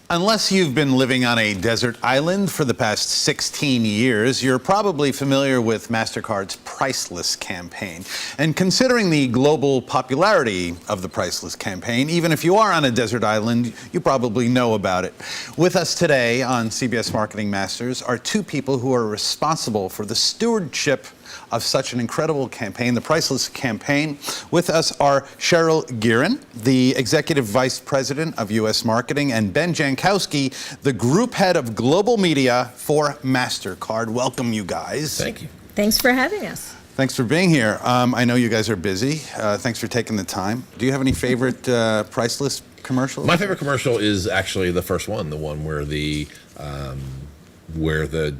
Unless you've been living on a desert island for the past 16 years, you're probably familiar with MasterCard's Priceless campaign. And considering the global popularity of the Priceless campaign, even if you are on a desert island, you probably know about it. With us today on CBS Marketing Masters are two people who are responsible for the stewardship of such an incredible campaign, the Priceless campaign. With us are Cheryl Guerin, the Executive Vice President of U.S. Marketing, and Ben Jankowski, the Group Head of Global Media for MasterCard. Welcome, you guys. Thank you. Thanks for having us. Thanks for being here. I know you guys are busy. Thanks for taking the time. Do you have any favorite Priceless commercials? My favorite commercial is actually the first one, the one where the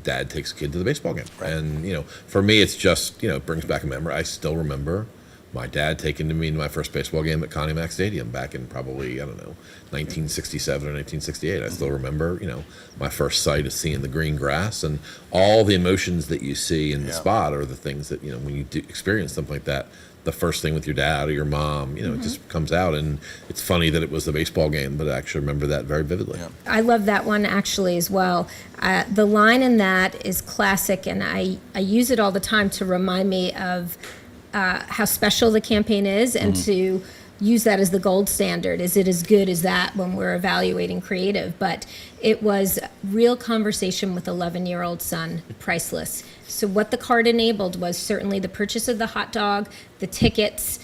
dad takes a kid to the baseball game. Right. And, for me, it's just, it brings back a memory. I still remember my dad taking me to my first baseball game at Connie Mack Stadium back in probably, 1967 or 1968. I still remember, my first sight of seeing the green grass, and all the emotions that you see in the spot are the things that, when you do experience something like that, the first thing with your dad or your mom, it just comes out. And it's funny that it was the baseball game, but I actually remember that very vividly. Yeah. I love that one actually as well. The line in that is classic, and I use it all the time to remind me of how special the campaign is, and to use that as the gold standard. Is it as good as that when we're evaluating creative? But it was real conversation with 11-year-old son, Priceless. So what the card enabled was certainly the purchase of the hot dog, the tickets.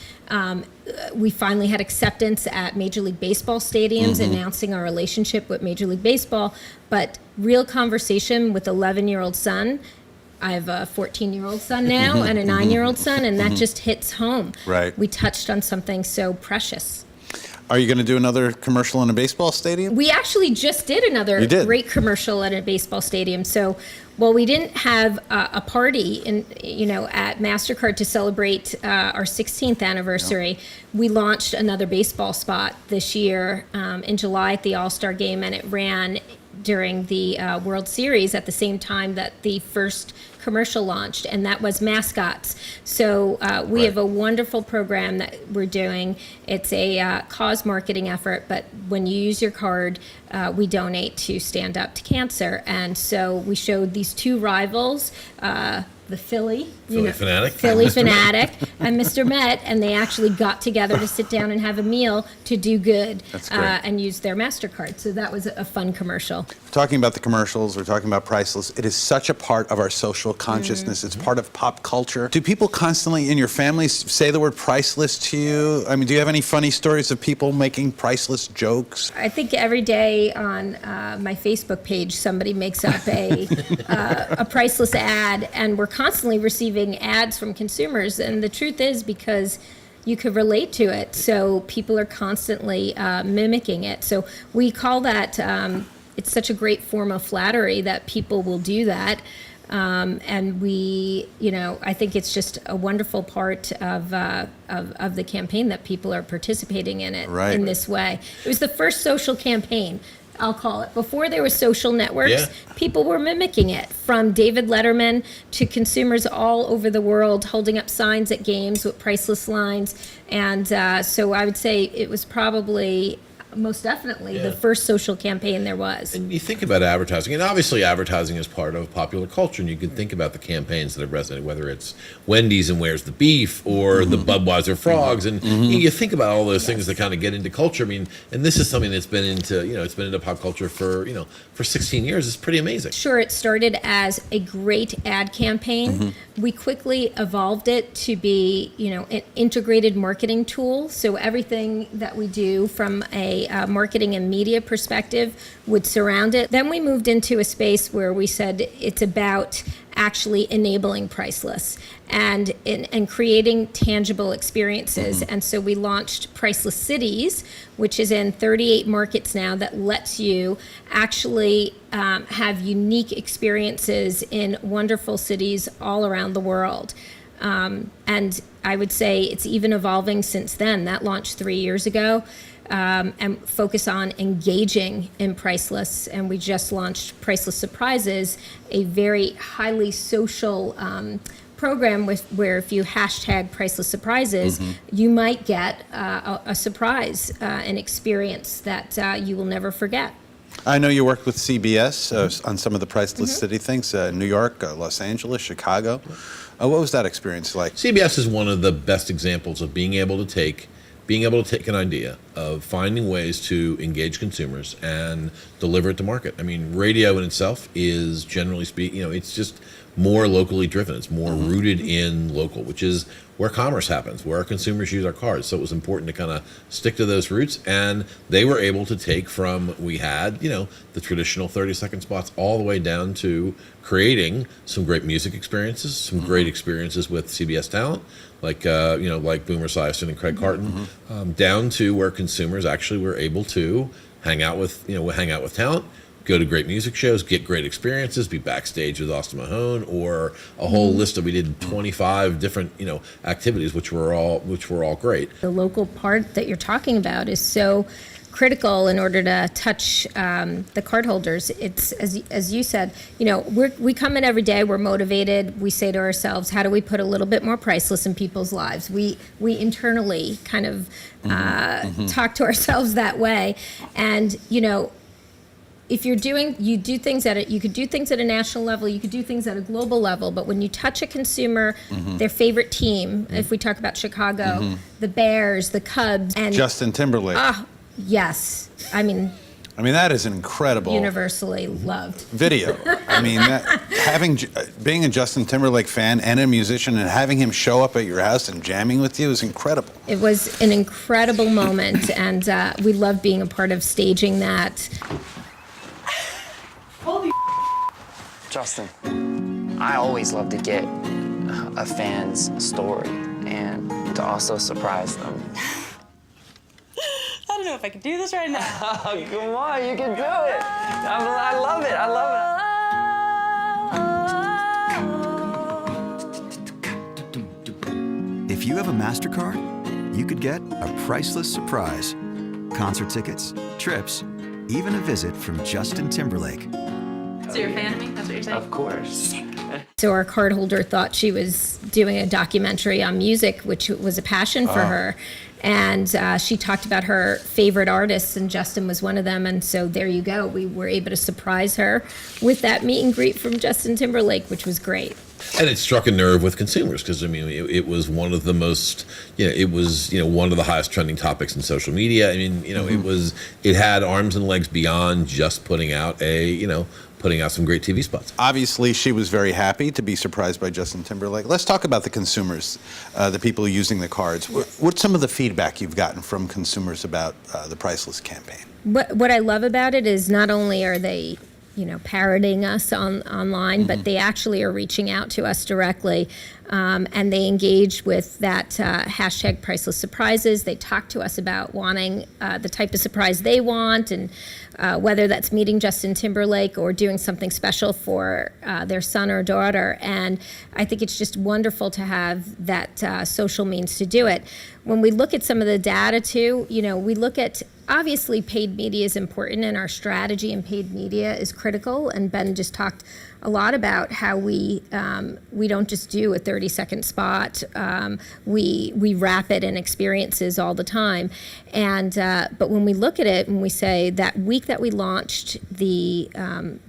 We finally had acceptance at Major League Baseball stadiums, announcing our relationship with Major League Baseball. But real conversation with 11-year-old son. I have a 14-year-old son now and a 9-year-old son, and that just hits home. Right. We touched on something so precious. Are you going to do another commercial in a baseball stadium? We actually just did another great commercial at a baseball stadium. So while we didn't have a party at MasterCard to celebrate our 16th anniversary, we launched another baseball spot this year in July at the All-Star Game, and it ran during the World Series at the same time that the first commercial launched, and that was mascots. So we have a wonderful program that we're doing. It's a cause marketing effort, but when you use your card, we donate to Stand Up to Cancer. And so we showed these two rivals, the Philly Fanatic and Mr. Met, and they actually got together to sit down and have a meal to do good and use their MasterCard. So that was a fun commercial. We're talking about the commercials, we're talking about Priceless. It is such a part of our social consciousness. It's part of pop culture. Do people constantly in your family say the word priceless to you? I mean, do you have any funny stories of people making priceless jokes? I think every day on my Facebook page, somebody makes up a priceless ad, and we're constantly receiving ads from consumers. And the truth is, because you could relate to it, so people are constantly mimicking it. So we call that, it's such a great form of flattery that people will do that. And we, I think it's just a wonderful part of the campaign that people are participating in it in this way. It was the first social campaign, I'll call it. Before there were social networks, people were mimicking it, from David Letterman to consumers all over the world holding up signs at games with priceless lines. And so I would say it was probably most definitely the first social campaign there was. And you think about advertising, and obviously advertising is part of popular culture, and you can think about the campaigns that have resonated, whether it's Wendy's and Where's the Beef, or the Budweiser Frogs, and you think about all those things that kind of get into culture. I mean, and this is something that's been into, it's been into pop culture for 16 years. It's pretty amazing. Sure, it started as a great ad campaign. We quickly evolved it to be, an integrated marketing tool. So everything that we do from a marketing and media perspective would surround it. Then we moved into a space where we said it's about actually enabling Priceless and creating tangible experiences. And so we launched Priceless Cities, which is in 38 markets now, that lets you actually have unique experiences in wonderful cities all around the world. And I would say it's even evolving since then. That launched 3 years ago. And focus on engaging in Priceless. And we just launched Priceless Surprises, a very highly social program where if you hashtag Priceless Surprises, you might get a surprise, an experience that you will never forget. I know you worked with CBS on some of the priceless city things, New York, Los Angeles, Chicago. What was that experience like? CBS is one of the best examples of being able to take an idea of finding ways to engage consumers and deliver it to market. I mean, radio in itself is, generally speaking, it's just more locally driven. It's more rooted in local, which is where commerce happens, where our consumers use our cards. So it was important to kind of stick to those roots, and they were able to take from, we had, the traditional 30-second spots all the way down to creating some great music experiences, some great experiences with CBS talent, like Boomer Esiason and Craig Carton, down to where consumers actually were able to hang out with talent, go to great music shows, get great experiences, be backstage with Austin Mahone, or a whole list of, we did 25 different activities, which were all great. The local part that you're talking about is so critical in order to touch the cardholders. It's as you said, we come in every day, we're motivated. We say to ourselves, how do we put a little bit more priceless in people's lives? We internally kind of talk to ourselves that way, and if you do things you could do things at a national level, you could do things at a global level, but when you touch a consumer, their favorite team, if we talk about Chicago, the Bears, the Cubs, and Justin Timberlake. Yes. I mean, that is incredible. Universally loved. Video. I mean, being a Justin Timberlake fan and a musician and having him show up at your house and jamming with you is incredible. It was an incredible moment, and we loved being a part of staging that. Holy Justin, I always love to get a fan's story and to also surprise them. I don't know if I can do this right now. Oh, come on, you can do it. I love it. If you have a MasterCard, you could get a priceless surprise. Concert tickets, trips, even a visit from Justin Timberlake. So you're a fan of me? That's what you're saying? Of course. So our cardholder thought she was doing a documentary on music, which was a passion for her. And she talked about her favorite artists, and Justin was one of them. And so there you go. We were able to surprise her with that meet and greet from Justin Timberlake, which was great. And it struck a nerve with consumers because, it was one of the most, one of the highest trending topics in social media. It had arms and legs beyond just putting out some great TV spots. Obviously, she was very happy to be surprised by Justin Timberlake. Let's talk about the consumers, the people using the cards. What's some of the feedback you've gotten from consumers about the Priceless campaign? What I love about it is not only are they parroting us online, but they actually are reaching out to us directly, and they engage with that hashtag priceless surprises. They talk to us about wanting the type of surprise they want, and whether that's meeting Justin Timberlake or doing something special for their son or daughter. And I think it's just wonderful to have that social means to do it. When we look at some of the data too, we look at, obviously paid media is important, and our strategy in paid media is critical. And Ben just talked a lot about how we don't just do a 30-second spot. We wrap it in experiences all the time. And but when we look at it and we say that week that we launched at the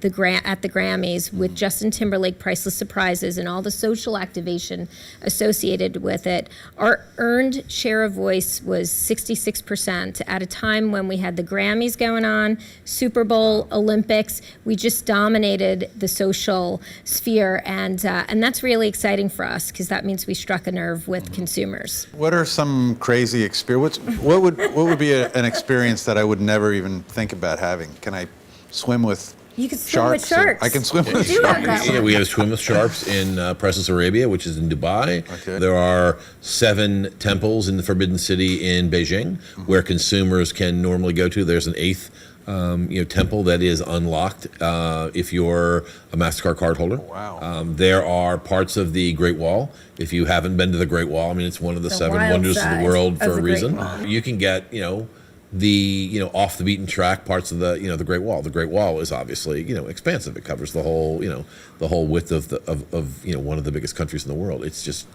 Grammys with Justin Timberlake Priceless Surprises and all the social activation associated with it, our earned share of voice was 66% at a time when we had the Grammys going on, Super Bowl, Olympics. We just dominated the social sphere, and that's really exciting for us because that means we struck a nerve with consumers. What are some crazy experiences? What would be an experience that I would never even think about having? Can I swim with You can swim with sharks? sharks. I can swim with do have sharks. that one. We have swim with sharks in Princess Arabia, which is in Dubai. Okay. There are 7 temples in the Forbidden City in Beijing where consumers can normally go to. There's an 8th temple that is unlocked if you're a MasterCard card holder. Wow. There are parts of the Great Wall. If you haven't been to the Great Wall, it's one of the 7 wild wonders of side the world of for a the Great reason. Wall. You can get, the off the beaten track parts of the Great Wall. The Great Wall is obviously expansive. It covers the whole width of one of the biggest countries in the world. It's just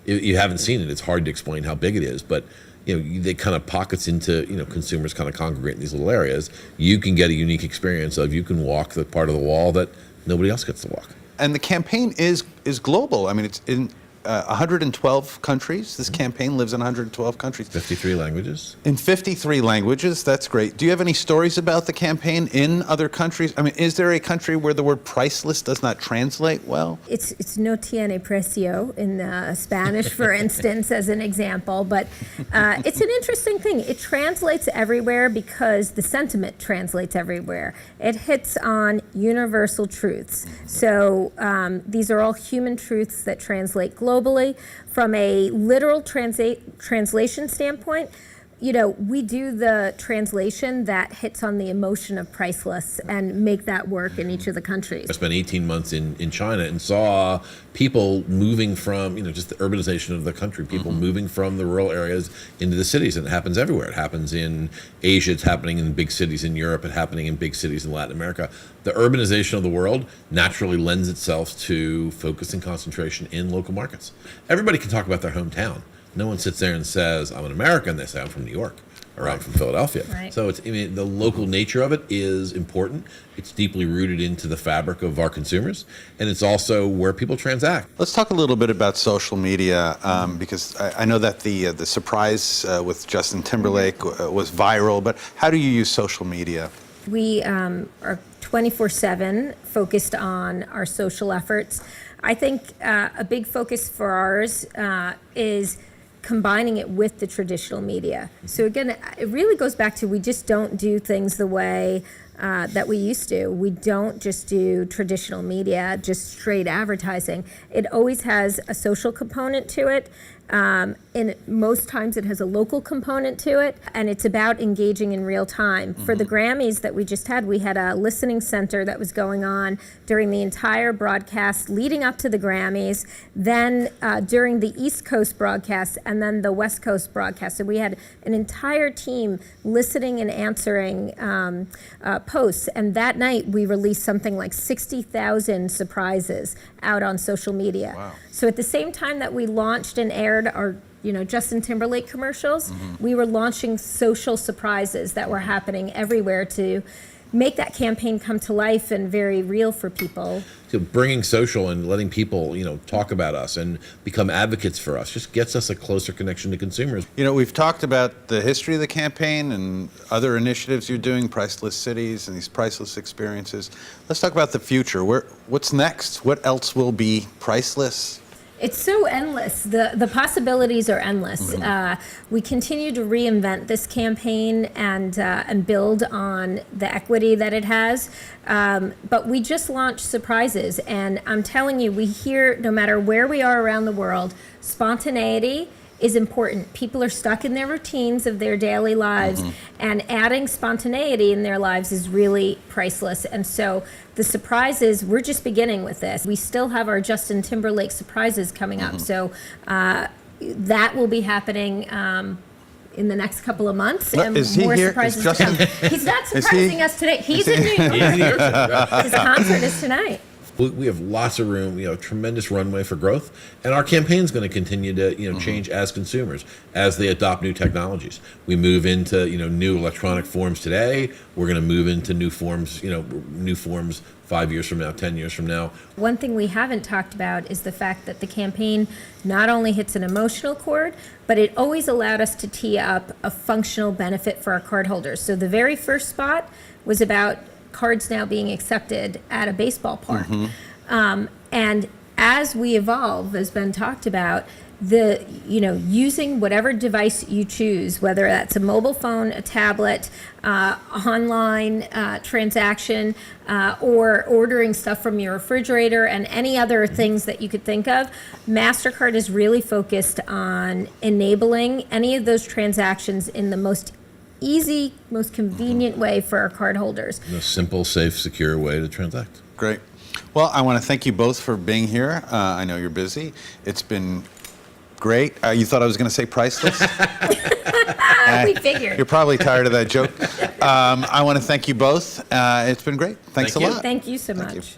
you haven't seen it. It's hard to explain how big it is, but they kind of pockets into, consumers kind of congregate in these little areas. You can get a unique experience of you can walk the part of the wall that nobody else gets to walk. And the campaign is global. I mean, it's in 112 countries. This campaign lives in 112 countries. 53 languages. In 53 languages. That's great. Do you have any stories about the campaign in other countries? I mean, is there a country where the word priceless does not translate well? It's no tiene precio in Spanish, for instance, as an example. But it's an interesting thing. It translates everywhere because the sentiment translates everywhere. It hits on universal truths. So these are all human truths that translate globally. From a literal translation standpoint, we do the translation that hits on the emotion of priceless and make that work in each of the countries. I spent 18 months in China and saw people moving from, just the urbanization of the country, people moving from the rural areas into the cities, and it happens everywhere. It happens in Asia, it's happening in big cities in Europe, it's happening in big cities in Latin America. The urbanization of the world naturally lends itself to focus and concentration in local markets. Everybody can talk about their hometown. No one sits there and says, I'm an American. They say, I'm from New York or I'm from Philadelphia. Right. So the local nature of it is important. It's deeply rooted into the fabric of our consumers, and it's also where people transact. Let's talk a little bit about social media, because I know that the surprise with Justin Timberlake was viral, but how do you use social media? We are 24/7 focused on our social efforts. I think a big focus for ours is combining it with the traditional media. So again, it really goes back to we just don't do things the way that we used to. We don't just do traditional media, just straight advertising. It always has a social component to it. And most times it has a local component to it, and it's about engaging in real time. For the Grammys that we just had, we had a listening center that was going on during the entire broadcast leading up to the Grammys, then during the East Coast broadcast, and then the West Coast broadcast. So we had an entire team listening and answering posts, and that night we released something like 60,000 surprises out on social media. Wow. So at the same time that we launched and aired our Justin Timberlake commercials, we were launching social surprises that were happening everywhere to make that campaign come to life and very real for people. So bringing social and letting people, talk about us and become advocates for us just gets us a closer connection to consumers. We've talked about the history of the campaign and other initiatives you're doing, Priceless Cities and these priceless experiences. Let's talk about the future. What's next? What else will be priceless? It's so endless. The possibilities are endless. We continue to reinvent this campaign and build on the equity that it has. But we just launched surprises, and I'm telling you, we hear no matter where we are around the world, spontaneity is important. People are stuck in their routines of their daily lives, and adding spontaneity in their lives is really priceless. And so the surprises, we're just beginning with this. We still have our Justin Timberlake surprises coming up. So that will be happening in the next couple of months. And is he more here? surprises Is to come. Justin- He's not surprising us today. He's in New York. His concert is tonight. We have lots of room, tremendous runway for growth, and our campaign is going to continue to, change as consumers, as they adopt new technologies. We move into, new electronic forms today. We're going to move into new forms 5 years from now, 10 years from now. One thing we haven't talked about is the fact that the campaign not only hits an emotional chord, but it always allowed us to tee up a functional benefit for our cardholders. So the very first spot was about cards now being accepted at a baseball park. And as we evolve, as Ben talked about, using whatever device you choose, whether that's a mobile phone, a tablet, online transaction, or ordering stuff from your refrigerator and any other things that you could think of, MasterCard is really focused on enabling any of those transactions in the most easy, most convenient way for our cardholders. A simple, safe, secure way to transact. Great. Well, I want to thank you both for being here. I know you're busy. It's been great. You thought I was going to say priceless? We figured. You're probably tired of that joke. I want to thank you both. It's been great. Thanks Thank a you. lot. Thank you so Thank much. you.